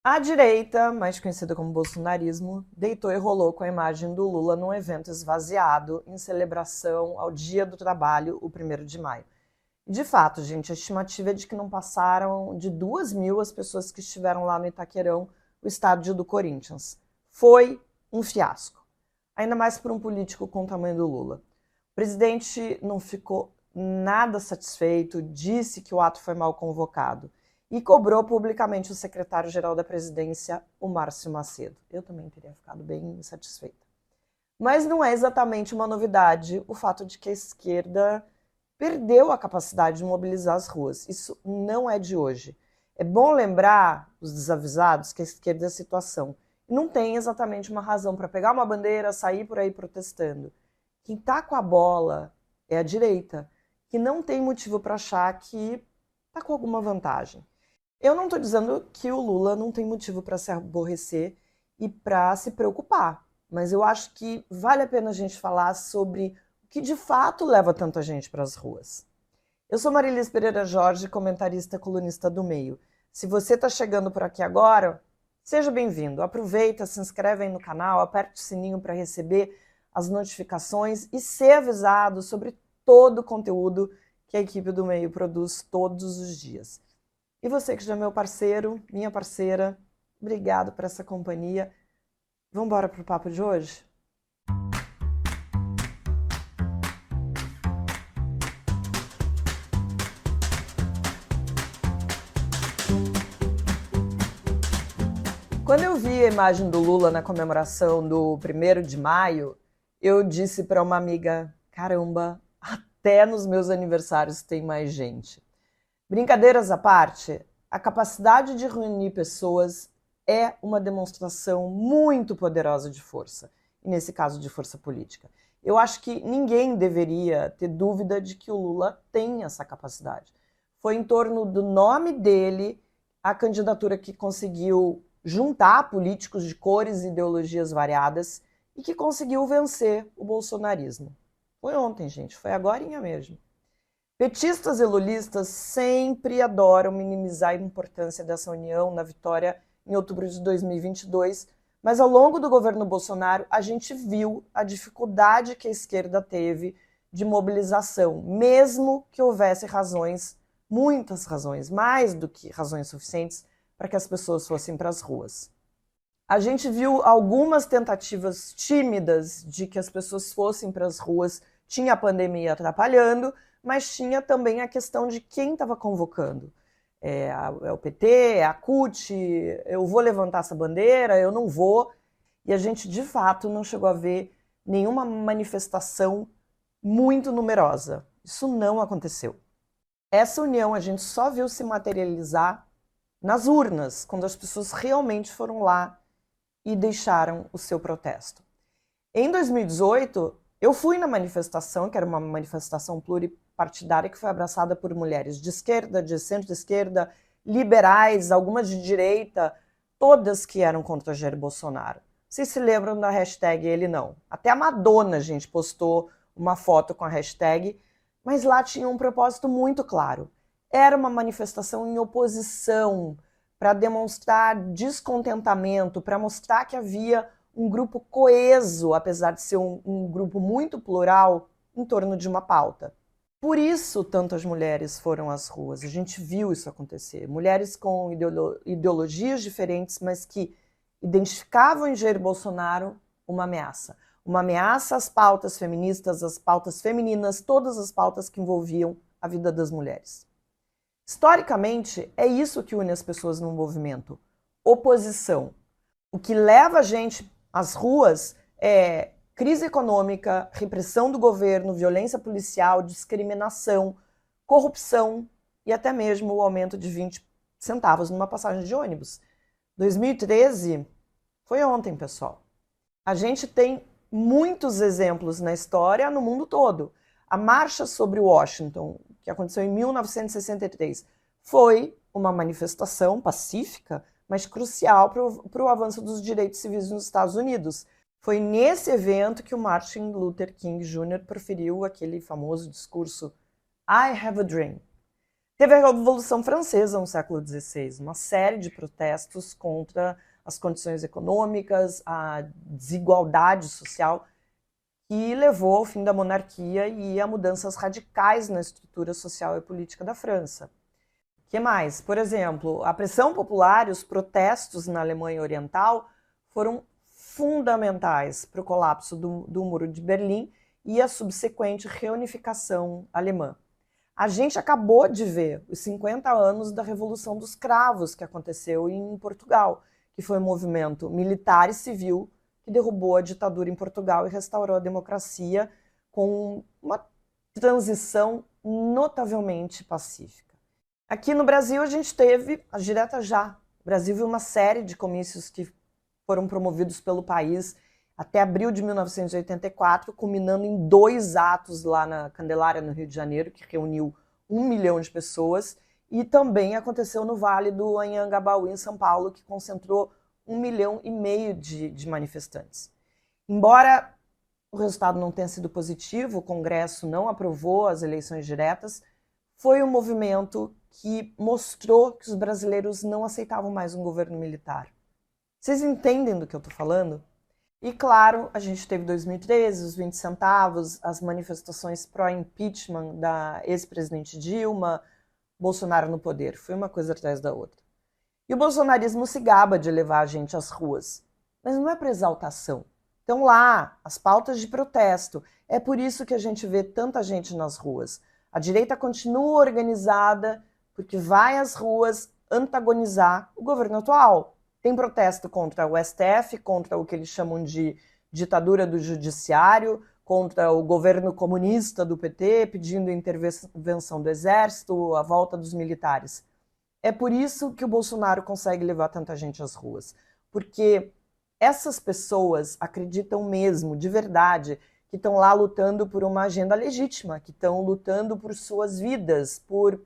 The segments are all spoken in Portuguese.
A direita, mais conhecida como bolsonarismo, deitou e rolou com a imagem do Lula num evento esvaziado em celebração ao Dia do Trabalho, o 1º de maio. De fato, gente, a estimativa é de que não passaram de 2.000 as pessoas que estiveram lá no Itaquerão, o estádio do Corinthians. Foi um fiasco, ainda mais por um político com o tamanho do Lula. O presidente não ficou nada satisfeito, disse que o ato foi mal convocado e cobrou publicamente o secretário-geral da presidência, o Márcio Macedo. Eu também teria ficado bem insatisfeita. Mas não é exatamente uma novidade o fato de que a esquerda perdeu a capacidade de mobilizar as ruas. Isso não é de hoje. É bom lembrar os desavisados que a esquerda é a situação. E não tem exatamente uma razão para pegar uma bandeira, sair por aí protestando. Quem está com a bola é a direita, que não tem motivo para achar que está com alguma vantagem. Eu não estou dizendo que o Lula não tem motivo para se aborrecer e para se preocupar, mas eu acho que vale a pena a gente falar sobre o que de fato leva tanta gente para as ruas. Eu sou Marilis Pereira Jorge, comentarista e colunista do Meio. Se você está chegando por aqui agora, seja bem-vindo. Aproveita, se inscreve aí no canal, aperte o sininho para receber as notificações e ser avisado sobre todo o conteúdo que a equipe do Meio produz todos os dias. E você que já é meu parceiro, minha parceira, obrigado por essa companhia. Vamos embora para o papo de hoje? Quando eu vi a imagem do Lula na comemoração do 1º de maio, eu disse para uma amiga, caramba, até nos meus aniversários tem mais gente. Brincadeiras à parte, a capacidade de reunir pessoas é uma demonstração muito poderosa de força, e nesse caso de força política. Eu acho que ninguém deveria ter dúvida de que o Lula tem essa capacidade. Foi em torno do nome dele a candidatura que conseguiu juntar políticos de cores e ideologias variadas e que conseguiu vencer o bolsonarismo. Foi ontem, gente, foi agorinha mesmo. Petistas e lulistas sempre adoram minimizar a importância dessa união na vitória em outubro de 2022, mas ao longo do governo Bolsonaro a gente viu a dificuldade que a esquerda teve de mobilização, mesmo que houvesse razões, muitas razões, mais do que razões suficientes para que as pessoas fossem para as ruas. A gente viu algumas tentativas tímidas de que as pessoas fossem para as ruas, tinha a pandemia atrapalhando, mas tinha também a questão de quem estava convocando. É o PT, é a CUT, eu vou levantar essa bandeira, eu não vou. E a gente, de fato, não chegou a ver nenhuma manifestação muito numerosa. Isso não aconteceu. Essa união a gente só viu se materializar nas urnas, quando as pessoas realmente foram lá e deixaram o seu protesto. Em 2018, eu fui na manifestação, que era uma manifestação pluripartidária, que foi abraçada por mulheres de esquerda, de centro-esquerda, liberais, algumas de direita, todas que eram contra Jair Bolsonaro. Vocês se lembram da hashtag Ele Não? Até a Madonna, gente, postou uma foto com a hashtag, mas lá tinha um propósito muito claro. Era uma manifestação em oposição, para demonstrar descontentamento, para mostrar que havia um grupo coeso, apesar de ser um grupo muito plural, em torno de uma pauta. Por isso, tantas mulheres foram às ruas. A gente viu isso acontecer. Mulheres com ideologias diferentes, mas que identificavam em Jair Bolsonaro uma ameaça. Uma ameaça às pautas feministas, às pautas femininas, todas as pautas que envolviam a vida das mulheres. Historicamente, é isso que une as pessoas num movimento: oposição. O que leva a gente às ruas é crise econômica, repressão do governo, violência policial, discriminação, corrupção e até mesmo o aumento de 20 centavos numa passagem de ônibus. 2013 foi ontem, pessoal. A gente tem muitos exemplos na história no mundo todo. A Marcha sobre Washington, que aconteceu em 1963, foi uma manifestação pacífica, mas crucial para o avanço dos direitos civis nos Estados Unidos. Foi nesse evento que o Martin Luther King Jr. proferiu aquele famoso discurso I have a dream. Teve a Revolução Francesa no século XVI, uma série de protestos contra as condições econômicas, a desigualdade social, que levou ao fim da monarquia e a mudanças radicais na estrutura social e política da França. O que mais? Por exemplo, a pressão popular e os protestos na Alemanha Oriental foram fundamentais para o colapso do Muro de Berlim e a subsequente reunificação alemã. A gente acabou de ver os 50 anos da Revolução dos Cravos, que aconteceu em Portugal, que foi um movimento militar e civil que derrubou a ditadura em Portugal e restaurou a democracia com uma transição notavelmente pacífica. Aqui no Brasil a gente teve a direta já. O Brasil viu uma série de comícios que foram promovidos pelo país até abril de 1984, culminando em 2 atos lá na Candelária, no Rio de Janeiro, que reuniu 1 milhão de pessoas, e também aconteceu no Vale do Anhangabaú, em São Paulo, que concentrou 1,5 milhão de manifestantes. Embora o resultado não tenha sido positivo, o Congresso não aprovou as eleições diretas, foi um movimento que mostrou que os brasileiros não aceitavam mais um governo militar. Vocês entendem do que eu estou falando? E claro, a gente teve 2013, os 20 centavos, as manifestações pró-impeachment da ex-presidente Dilma, Bolsonaro no poder. Foi uma coisa atrás da outra. E o bolsonarismo se gaba de levar a gente às ruas. Mas não é para exaltação. Estão lá, as pautas de protesto. É por isso que a gente vê tanta gente nas ruas. A direita continua organizada porque vai às ruas antagonizar o governo atual. Tem protesto contra o STF, contra o que eles chamam de ditadura do judiciário, contra o governo comunista do PT, pedindo intervenção do exército, a volta dos militares. É por isso que o Bolsonaro consegue levar tanta gente às ruas. Porque essas pessoas acreditam mesmo, de verdade, que estão lá lutando por uma agenda legítima, que estão lutando por suas vidas, por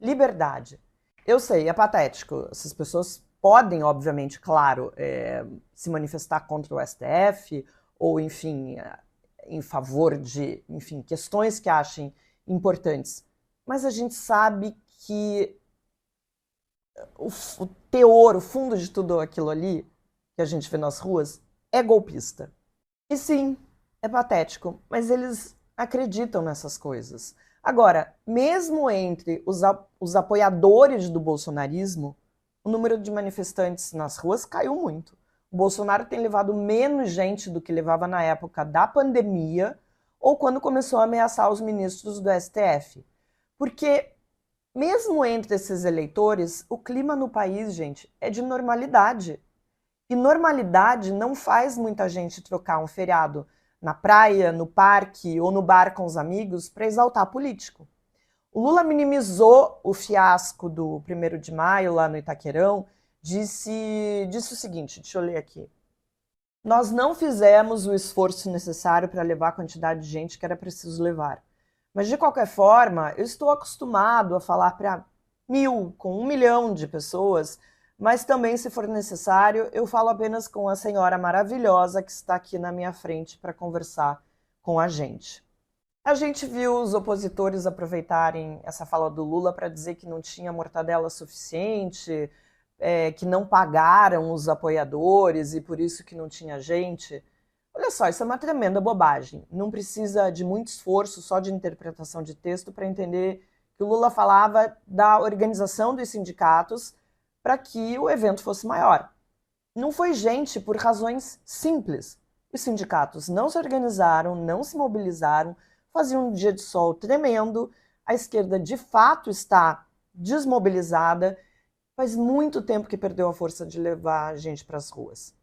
liberdade. Eu sei, é patético. Essas pessoas podem, obviamente, claro, se manifestar contra o STF ou, enfim, em favor de, enfim, questões que achem importantes. Mas a gente sabe que o teor, o fundo de tudo aquilo ali que a gente vê nas ruas é golpista. E sim, é patético, mas eles acreditam nessas coisas. Agora, mesmo entre os apoiadores do bolsonarismo, o número de manifestantes nas ruas caiu muito. O Bolsonaro tem levado menos gente do que levava na época da pandemia ou quando começou a ameaçar os ministros do STF. Porque, mesmo entre esses eleitores, o clima no país, gente, é de normalidade. E normalidade não faz muita gente trocar um feriado na praia, no parque ou no bar com os amigos para exaltar político. O Lula minimizou o fiasco do 1º de maio lá no Itaquerão, disse o seguinte, deixa eu ler aqui. Nós não fizemos o esforço necessário para levar a quantidade de gente que era preciso levar. Mas, de qualquer forma, eu estou acostumado a falar para 1.000, com 1 milhão de pessoas, mas também, se for necessário, eu falo apenas com a senhora maravilhosa que está aqui na minha frente para conversar com a gente. A gente viu os opositores aproveitarem essa fala do Lula para dizer que não tinha mortadela suficiente, que não pagaram os apoiadores e por isso que não tinha gente. Olha só, isso é uma tremenda bobagem. Não precisa de muito esforço só de interpretação de texto para entender que o Lula falava da organização dos sindicatos para que o evento fosse maior. Não foi gente por razões simples. Os sindicatos não se organizaram, não se mobilizaram, faziam um dia de sol tremendo, a esquerda de fato está desmobilizada, faz muito tempo que perdeu a força de levar a gente para as ruas.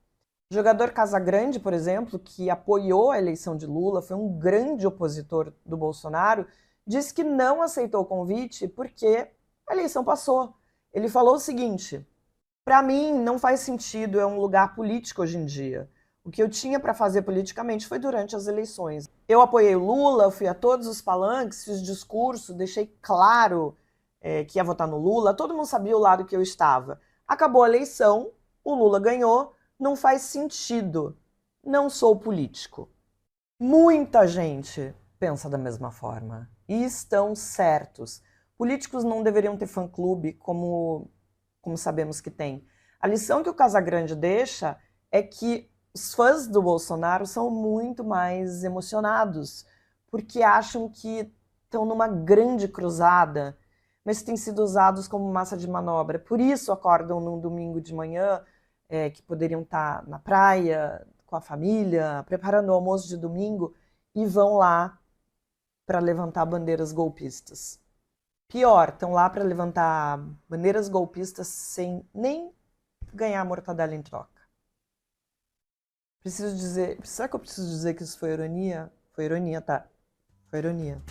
O jogador Casagrande, por exemplo, que apoiou a eleição de Lula, foi um grande opositor do Bolsonaro, disse que não aceitou o convite porque a eleição passou. Ele falou o seguinte, para mim não faz sentido, é um lugar político hoje em dia. O que eu tinha para fazer politicamente foi durante as eleições. Eu apoiei o Lula, fui a todos os palanques, fiz discurso, deixei claro que ia votar no Lula, todo mundo sabia o lado que eu estava. Acabou a eleição, o Lula ganhou, não faz sentido, não sou político. Muita gente pensa da mesma forma e estão certos, Políticos não deveriam ter fã-clube como sabemos que tem. A lição que o Casagrande deixa é que os fãs do Bolsonaro são muito mais emocionados, porque acham que estão numa grande cruzada, mas têm sido usados como massa de manobra. Por isso acordam num domingo de manhã, que poderiam estar na praia, com a família, preparando o almoço de domingo, e vão lá para levantar bandeiras golpistas. Pior, estão lá para levantar bandeiras golpistas sem nem ganhar mortadela em troca. Preciso dizer. Será que eu preciso dizer que isso foi ironia? Foi ironia, tá? Foi ironia.